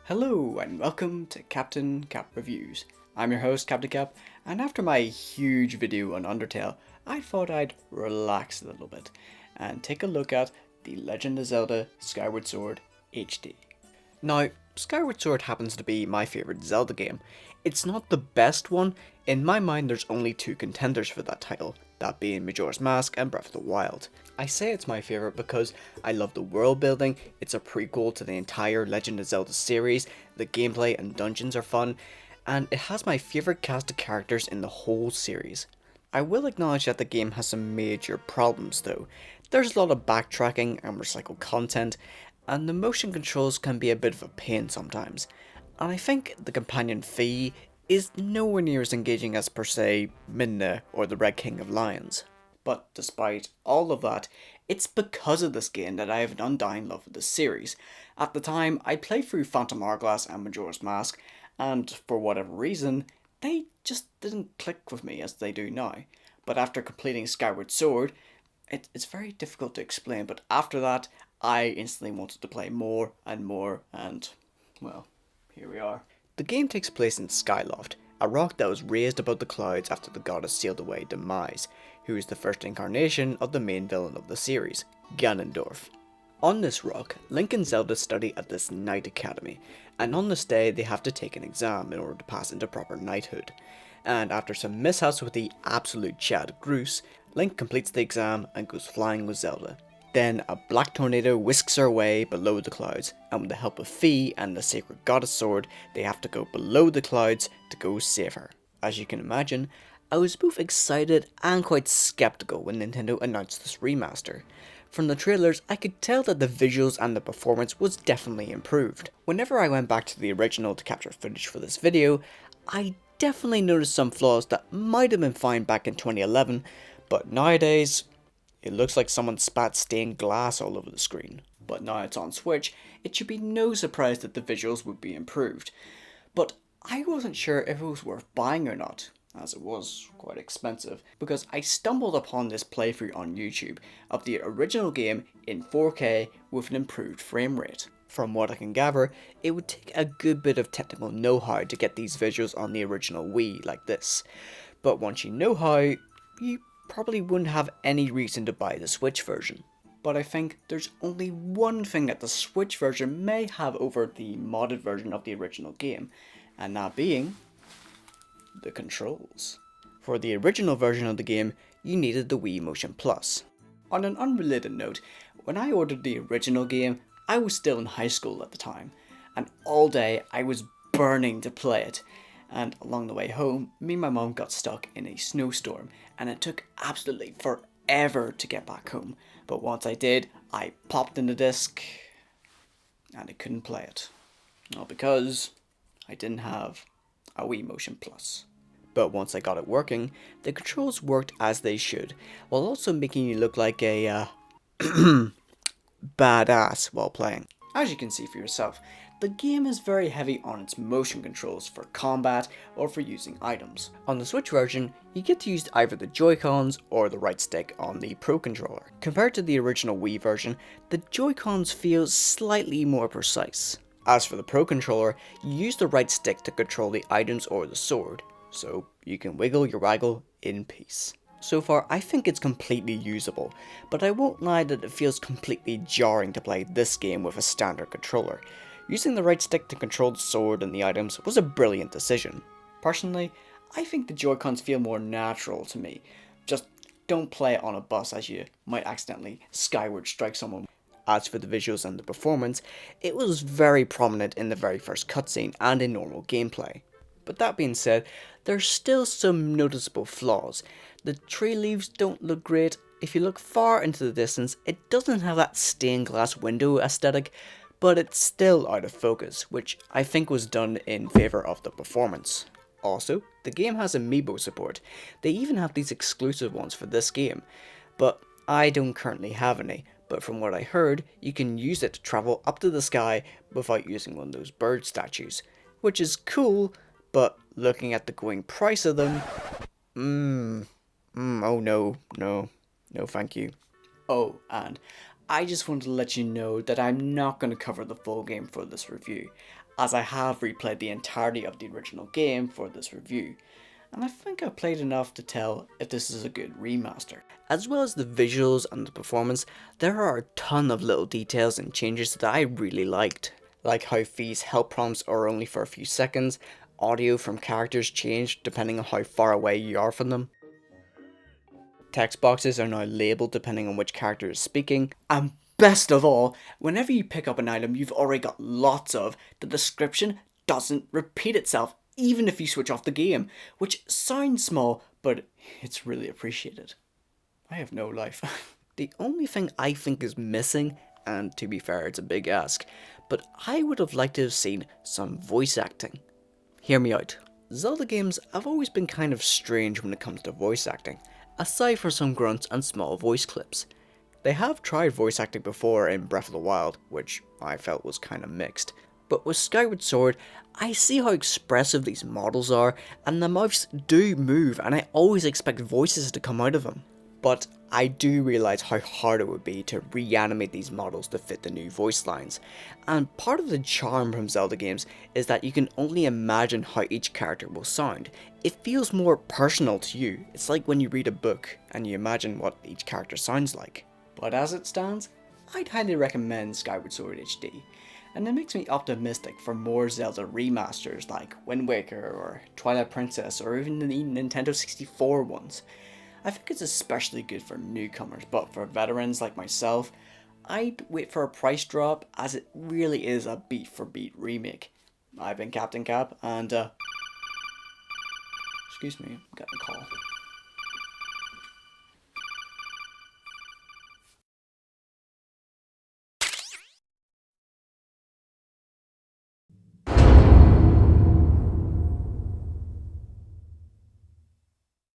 Hello and welcome to Captain Cap Reviews. I'm your host Captain Cap, and after my huge video on Undertale, I thought I'd relax a little bit and take a look at the Legend of Zelda Skyward Sword HD. Now, Skyward Sword happens to be my favourite Zelda game. It's not the best one. In my mind, there's only two contenders for that title, that being Majora's Mask and Breath of the Wild. I say it's my favourite because I love the world building, it's a prequel to the entire Legend of Zelda series, the gameplay and dungeons are fun, and it has my favourite cast of characters in the whole series. I will acknowledge that the game has some major problems though. There's a lot of backtracking and recycled content, and the motion controls can be a bit of a pain sometimes. And I think the companion Fee is nowhere near as engaging as per se Midna or the Red King of Lions. But despite all of that, it's because of this game that I have an undying love for this series. At the time, I played through Phantom Hourglass and Majora's Mask, and for whatever reason, they just didn't click with me as they do now. But after completing Skyward Sword, it's very difficult to explain, but after that, I instantly wanted to play more, and, well, here we are. The game takes place in Skyloft, a rock that was raised above the clouds after the goddess sealed away Demise, who is the first incarnation of the main villain of the series, Ganondorf. On this rock, Link and Zelda study at this Knight Academy, and on this day they have to take an exam in order to pass into proper knighthood. And after some mishaps with the absolute Chad Groose, Link completes the exam and goes flying with Zelda. Then a black tornado whisks her away below the clouds, and with the help of Fee and the sacred goddess sword, they have to go below the clouds to go save her. As you can imagine, I was both excited and quite skeptical when Nintendo announced this remaster. From the trailers, I could tell that the visuals and the performance was definitely improved. Whenever I went back to the original to capture footage for this video, I definitely noticed some flaws that might have been fine back in 2011, but nowadays, it looks like someone spat stained glass all over the screen. But now it's on Switch, it should be no surprise that the visuals would be improved. But I wasn't sure if it was worth buying or not, as it was quite expensive, because I stumbled upon this playthrough on YouTube of the original game in 4K with an improved frame rate. From what I can gather, it would take a good bit of technical know-how to get these visuals on the original Wii like this. But once you know how, you probably wouldn't have any reason to buy the Switch version. But I think there's only one thing that the Switch version may have over the modded version of the original game, and that being the controls. For the original version of the game, you needed the Wii Motion Plus. On an unrelated note, when I ordered the original game, I was still in high school at the time, and all day I was burning to play it. And along the way home, me and my mom got stuck in a snowstorm, and it took absolutely forever to get back home. But once I did, I popped in the disc, and I couldn't play it. All because I didn't have a Wii Motion Plus. But once I got it working, the controls worked as they should, while also making you look like a badass while playing. As you can see for yourself, the game is very heavy on its motion controls for combat or for using items. On the Switch version, you get to use either the Joy-Cons or the right stick on the Pro Controller. Compared to the original Wii version, the Joy-Cons feel slightly more precise. As for the Pro Controller, you use the right stick to control the items or the sword, so you can wiggle your waggle in peace. So far, I think it's completely usable, but I won't lie that it feels completely jarring to play this game with a standard controller. Using the right stick to control the sword and the items was a brilliant decision. Personally, I think the Joy-Cons feel more natural to me. Just don't play it on a bus as you might accidentally skyward strike someone. As for the visuals and the performance, it was very prominent in the very first cutscene and in normal gameplay. But that being said, there's still some noticeable flaws. The tree leaves don't look great. If you look far into the distance, it doesn't have that stained glass window aesthetic, but it's still out of focus, which I think was done in favour of the performance. Also, the game has amiibo support. They even have these exclusive ones for this game, but I don't currently have any. But from what I heard, you can use it to travel up to the sky without using one of those bird statues, which is cool, but looking at the going price of them, oh no, thank you. Oh, and I just wanted to let you know that I'm not going to cover the full game for this review. as I have replayed the entirety of the original game for this review, and I think I've played enough to tell if this is a good remaster. As well as the visuals and the performance, there are a ton of little details and changes that I really liked. Like how Fi's help prompts are only for a few seconds, audio from characters change depending on how far away you are from them. Text boxes are now labelled depending on which character is speaking, and best of all, whenever you pick up an item you've already got lots of, the description doesn't repeat itself even if you switch off the game, which sounds small, but it's really appreciated. I have no life. The only thing I think is missing, and to be fair it's a big ask, but I would have liked to have seen some voice acting. Hear me out. Zelda games have always been kind of strange when it comes to voice acting, aside from some grunts and small voice clips. They have tried voice acting before in Breath of the Wild, which I felt was kind of mixed. But with Skyward Sword, I see how expressive these models are, and the mouths do move, and I always expect voices to come out of them. But I do realise how hard it would be to reanimate these models to fit the new voice lines, and part of the charm from Zelda games is that you can only imagine how each character will sound. It feels more personal to you. It's like when you read a book and you imagine what each character sounds like. But as it stands, I'd highly recommend Skyward Sword HD, and it makes me optimistic for more Zelda remasters like Wind Waker or Twilight Princess or even the Nintendo 64 ones. I think it's especially good for newcomers, but for veterans like myself, I'd wait for a price drop as it really is a beat for beat remake. I've been Captain Cap, and excuse me, I'm getting a call.